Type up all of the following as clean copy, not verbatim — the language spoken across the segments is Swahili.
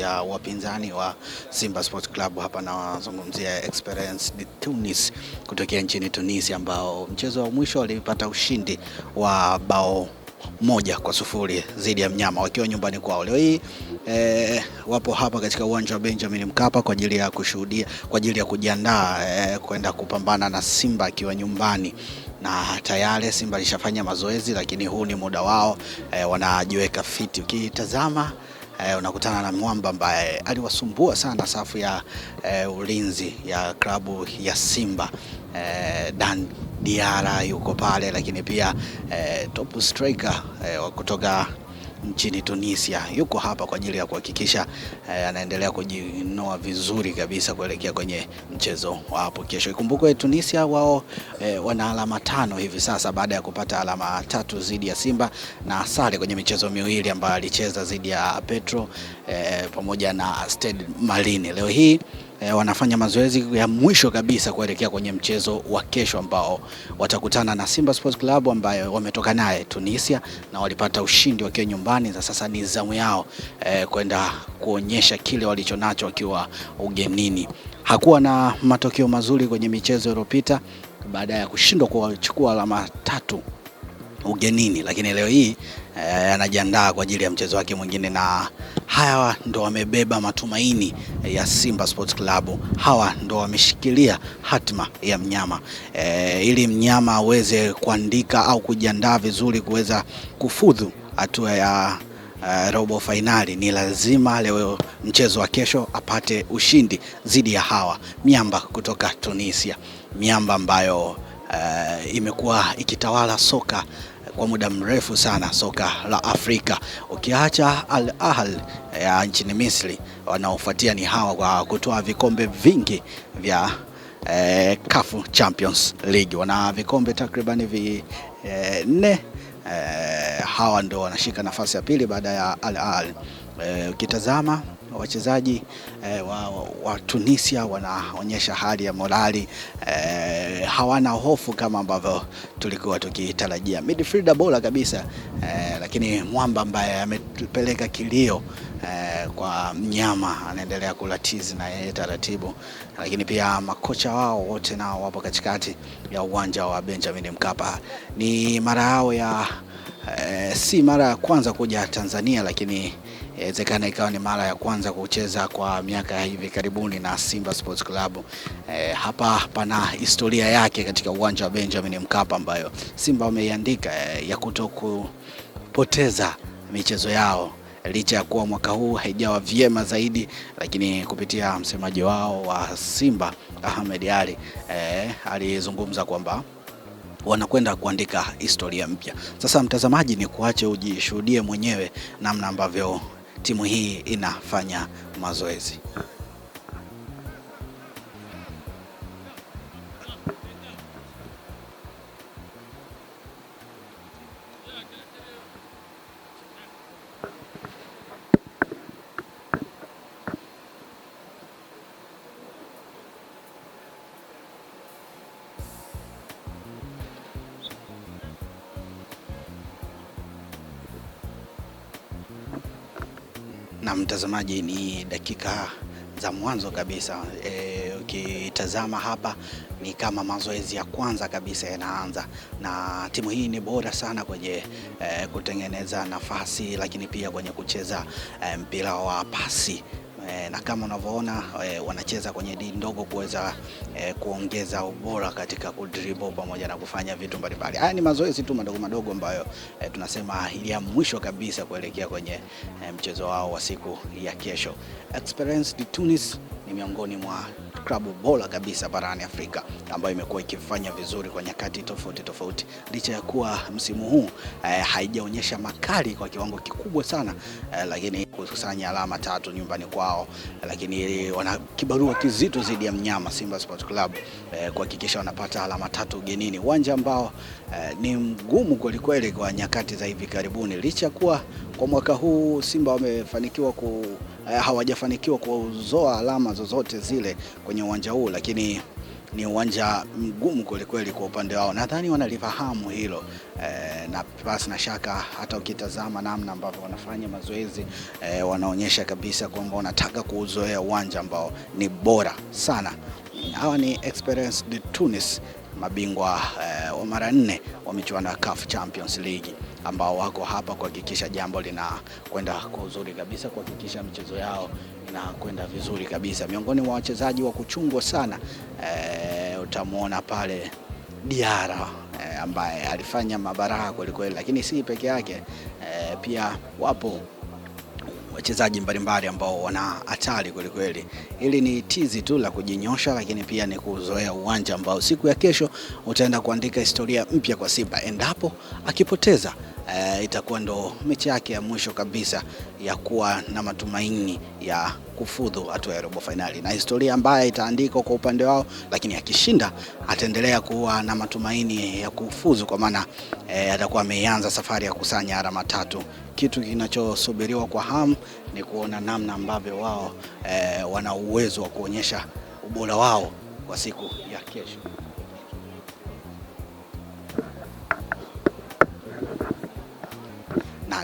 ya wapinzani wa Simba Sports Club. Hapa nawazungumzia Esperance de Tunis kutokea nchini Tunisia, ambao mchezo wa mwisho walipata ushindi wa bao 1-0 dhidi ya Mnyama wakiwa nyumbani kwao. Leo hii wapo hapa katika uwanja wa Benjamin Mkapa kwa ajili ya kushuhudia, kwa ajili ya kujiandaa kwenda kupambana na Simba akiwa nyumbani, na tayari Simba alishafanya mazoezi, lakini huu ni muda wao, wanajiweka fiti. Ukitazama unakutana na mwamba ambaye aliwasumbua sana safu ya ulinzi ya klabu ya Simba. Dan Diara yuko pale, lakini pia top striker kutoka nchini Tunisia yuko hapa kwa ajili ya kuhakikisha anaendelea kujinoa vizuri kabisa kuelekea kwenye mchezo wa hapo kesho. Ikumbukwe Tunisia wao wana alama 5 hivi sasa baada ya kupata alama 3 dhidi ya Simba na sare kwenye michezo miwili ambayo alicheza dhidi ya Petro pamoja na Stade Malien. Leo hii wanafanya mazoezi ya mwisho kabisa kuelekea kwenye mchezo wa kesho ambao watakutana na Simba Sports Club ambayo wametoka naye Tunisia na walipata ushindi wakiwa nyumbani. Na sasa ni zamu yao kwenda kuonyesha kile walichonacho wakiwa ugenini. Hakuwa na matokeo mazuri kwenye michezo iliyopita baada ya kushindwa kuchukua alama 3 ugenini, lakini leo hii anajiandaa kwa ajili ya mchezo wake mwingine, na hawa ndo wamebeba matumaini ya Simba Sports Club. Hawa ndo wameshikilia hatima ya Mnyama, ili Mnyama aweze kuandika au kujiandaa vizuri kuweza kufudhu hatua ya robo finali. Ni lazima leo mchezo wa kesho apate ushindi dhidi ya hawa miamba kutoka Tunisia, miamba ambayo imekuwa ikitawala soka kwa muda mrefu sana, soka la Afrika. Ukiacha Al Ahly ya nchini Misri, wanaofuatia ni hawa kwa kutoa vikombe vingi vya CAF Champions League. Wana vikombe takriban 4. Hawa ndo wanashika nafasi ya pili baada ya Al Ahly. Ukitazama wachezaji wa Tunisia wanaonyesha hali ya morali, hawana hofu kama ambavyo tulikuwa tukitarajia. Midfielder bora kabisa, lakini mwamba ambaye amepeleka kilio kwa Mnyama anaendelea kulatizi na yeye taratibu, lakini pia makocha wao wote nao wapo katikati ya uwanja wa Benjamin Mkapa. Ni mara yao ya si mara ya kwanza kuja Tanzania, lakini inawezekana ikawa ni mara ya kwanza kucheza kwa miaka hivi karibuni na Simba Sports Club. Hapa pana historia yake katika uwanja wa Benjamin Mkapa ambayo Simba wameiandika ya kutokupoteza michezo yao, licha ya kuwa mwaka huu haijawa vyema zaidi, lakini kupitia msemaji wao wa Simba Ahmed Ally alizungumza kwamba wanakwenda kuandika historia mpya. Sasa mtazamaji, ni kuache ujishuhudie mwenyewe namna ambavyo timu hii inafanya mazoezi. Na mtazamaji, ni dakika za mwanzo kabisa. Ukitazama hapa ni kama mazoezi ya kwanza kabisa yanaanza, na timu hii ni bora sana kwenye kutengeneza nafasi, lakini pia kwenye kucheza mpira wa pasi. Na kama unavyoona wanacheza kwenye di ndogo kuweza kuongeza ubora katika kudribble pamoja na kufanya vitu mbalimbali. Haya ni mazoezi tu madogo madogo ambayo tunasema ya mwisho kabisa kuelekea kwenye mchezo wao wa siku ya kesho. Esperance de Tunis ni miongoni mwa klabu bora kabisa barani Afrika ambayo imekuwa ikifanya vizuri kwa nyakati tofauti tofauti, licha ya kuwa msimu huu haijaonyesha makali kwa kiwango kikubwa sana, lakini kukusanya alama 3 nyumbani kwao, lakini wana kibarua kizito dhidi ya Mnyama Simba Sports Club kuhakikisha wanapata alama 3 ugenini, uwanja ambao ni mgumu kweli kwa nyakati za hivi karibuni, licha kuwa kwa mwaka huu Simba wamefanikiwa hawajafanikiwa kuzoa alama zozote zile kwenye uwanja huu, lakini ni uwanja mgumu kweli kwa upande wao. Nadhani wanalifahamu hilo na pasi na shaka hata ukitazama namna ambavyo wanafanya mazoezi wanaonyesha kabisa kwamba wanataka kuuzoea uwanja ambao ni bora sana. Hawa ni Esperance de Tunis, mabingwa wa mara 4 wa michuano ya CAF Champions League, ambao wako hapa kuhakikisha jambo linakwenda kwa uzuri kabisa, kuhakikisha michezo yao inakwenda vizuri kabisa. Miongoni mwa wachezaji wa kuchungwa sana utamuona pale Diarra ambaye alifanya mabaraha kweli, lakini si peke yake, pia wapo wachezaji mbalimbali ambao wana hatari kweli. Hili ni tizi tu la kujinyosha, lakini pia ni kuzoea uwanja ambao siku ya kesho utaenda kuandika historia mpya kwa Simba. Endapo akipoteza itakuwa ndo mechi yake ya mwisho kabisa ya kuwa na matumaini ya kufudhu hatua ya robo finali, na historia ambayo itaandikwa kwa upande wao, lakini akishinda ataendelea kuwa na matumaini ya kufuzu, kwa maana atakuwa ameanza safari ya kusanya alama 3. Kitu kinachosubiriwa kwa hamu ni kuona namna ambavyo wao wana uwezo wa kuonyesha ubora wao kwa siku ya kesho.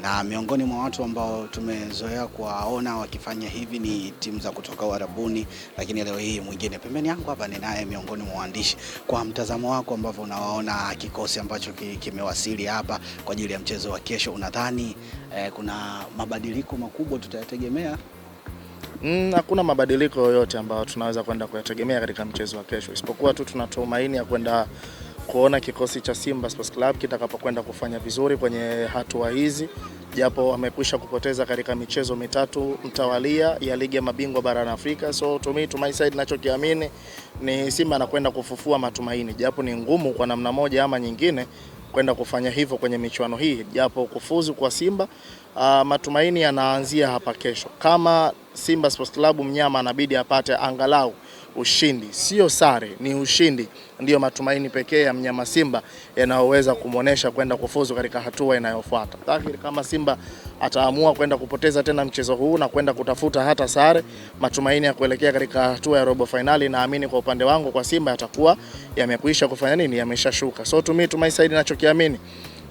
Na miongoni mwa watu ambao tumezoea kuwaona wakifanya hivi ni timu za kutoka Uarabuni, lakini leo hii mwingine pembeni yangu hapa ni naye miongoni mwa waandishi. Kwa mtazamo wako ambavyo unawaona kikosi ambacho kimewasili hapa kwa ajili ya mchezo wa kesho, unadhani kuna mabadiliko makubwa tutayategemea? Hakuna mabadiliko yoyote ambayo tunaweza kwenda kuyategemea katika mchezo wa kesho, isipokuwa tu tunatumaini ya kwenda kuona kikosi cha Simba Sports Club kitakapokwenda kufanya vizuri kwenye hatua hizi, japo wamekwisha kupoteza katika michezo 3 mtawalia ya ligi ya mabingwa barani Afrika. So to my side ninachokiamini ni Simba anakwenda kufufua matumaini, japo ni ngumu kwa namna moja ama nyingine kwenda kufanya hivyo kwenye michuano hii, japo kufuzu kwa Simba matumaini yanaanzia hapa kesho. Kama Simba Sports Club mnyama anabidi apate angalau ushindi, sio sare, ni ushindi, ndio matumaini pekee ya mnyama Simba yanayoweza kumuonesha kwenda kufuzu katika hatua inayofuata. Dhahiri kama Simba ataamua kwenda kupoteza tena mchezo huu na kwenda kutafuta hata sare, matumaini ya kuelekea katika hatua ya robo finali, naamini kwa upande wangu kwa Simba yatakuwa yamekwisha kufanya nini, yameshashuka. So to my side ninachokiamini,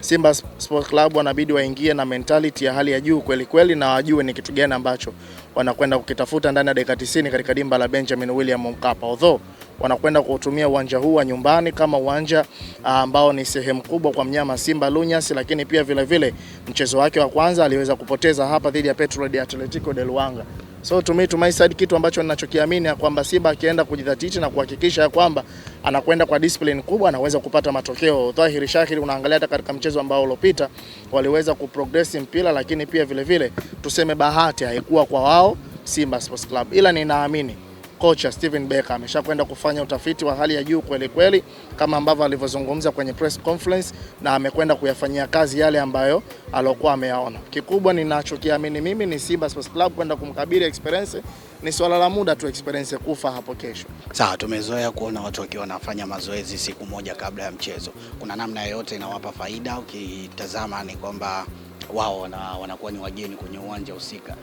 Simba Sports Club wanabidi waingie na mentality ya hali ya juu kweli, na wajue ni kitu gani ambacho wanakwenda kukitafuta ndani ya dakika 90 katika dimba la Benjamin William Mkapa. Although wanakwenda kutumia uwanja huu wa nyumbani kama uwanja ambao ni sehemu kubwa kwa mnyama Simba Lunyas, lakini pia vile mchezo wake wa kwanza aliweza kupoteza hapa dhidi ya Petro de Atletico de Luanga. So to my side, kitu ambacho ninachokiamini ya kwamba Simba akienda kujidhatiti na kuhakikisha ya kwamba anakwenda kwa discipline kubwa, anaweza kupata matokeo. Dhahiri shahiri unaangalia hata katika mchezo ambao uliopita waliweza kuprogress mpira, lakini pia vile tuseme bahati haikuwa kwa wao Simba Sports Club, ila ninaamini kocha Steven Becker ameshakwenda kufanya utafiti wa hali ya juu kweli kama ambavyo alivyozungumza kwenye press conference, na amekwenda kuyafanyia kazi yale ambayo alokuwa ameyaona. Kikubwa ninachokiamini mimi ni Simba Sports Club kwenda kumkabili Experience, ni swala la muda tu Experience kufa hapo kesho. Sawa, tumezoea kuona watu wakiwa wanafanya mazoezi siku moja kabla ya mchezo. Kuna namna yoyote inawapa faida? Ukitazama ni kwamba wao wanakuwa ni wageni kwenye uwanja husika.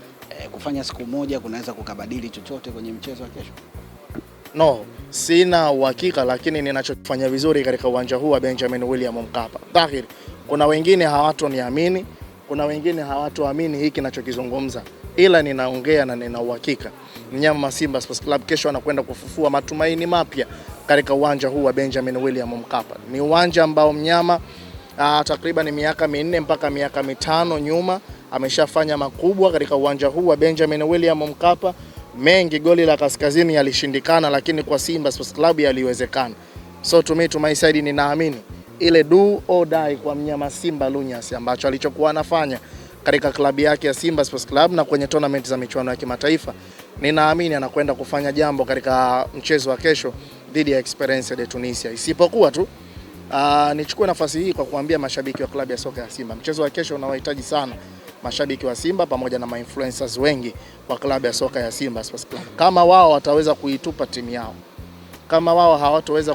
Kufanya siku moja kunaweza kukabadili chochote kwenye mchezo wa kesho? No, sina uhakika, lakini ninachofanya vizuri katika uwanja huu wa Benjamin William Mkapa. Dhahiri kuna wengine hawatoniamini, kuna wengine hawatoamini hiki ninachokizungumza, ila ninaongea na nina uhakika mnyama Simba Sports Club kesho anakwenda kufufua matumaini mapya katika uwanja huu wa Benjamin William Mkapa. Ni uwanja ambao mnyama takriban miaka 4 mpaka miaka 5 nyuma ameshafanya makubwa katika uwanja huu wa Benjamin William Mkapa. Mengi goli la kaskazini yalishindikana, lakini kwa Simba Sports Club yaliwezekana. So to my side ninaamini ile do or die kwa mnyama Simba Lunyas ambacho alichokuwa anafanya katika klabu yake ya Simba Sports Club na kwenye tournament za michuano ya kimataifa, ninaamini anakwenda kufanya jambo katika mchezo wa kesho dhidi ya Esperance de Tunisia. Isipokuwa tu nichukue nafasi hii kwa kuambia mashabiki wa klabu ya soka ya Simba, mchezo wa kesho unawahitaji sana mashabiki wa Simba pamoja na influencers wengi wa klabu ya soka ya Simba Sports Club. Kama wao wataweza kuitupa timu yao, kama wao hawataweza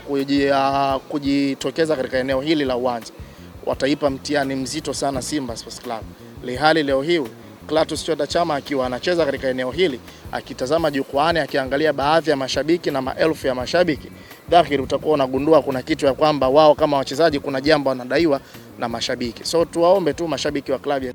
kujitokeza katika eneo hili la uwanja, wataipa mtihani mzito sana Simba Sports Club. Lihali leo hii Clatous Chota Chama akiwa anacheza katika eneo hili, akitazama jukwaani, akiangalia baadhi ya mashabiki na maelfu ya mashabiki, dhahiri utakuwa unagundua kuna kitu ya kwamba wao kama wachezaji kuna jambo wanadaiwa na mashabiki. So tuwaombe tu mashabiki wa klabu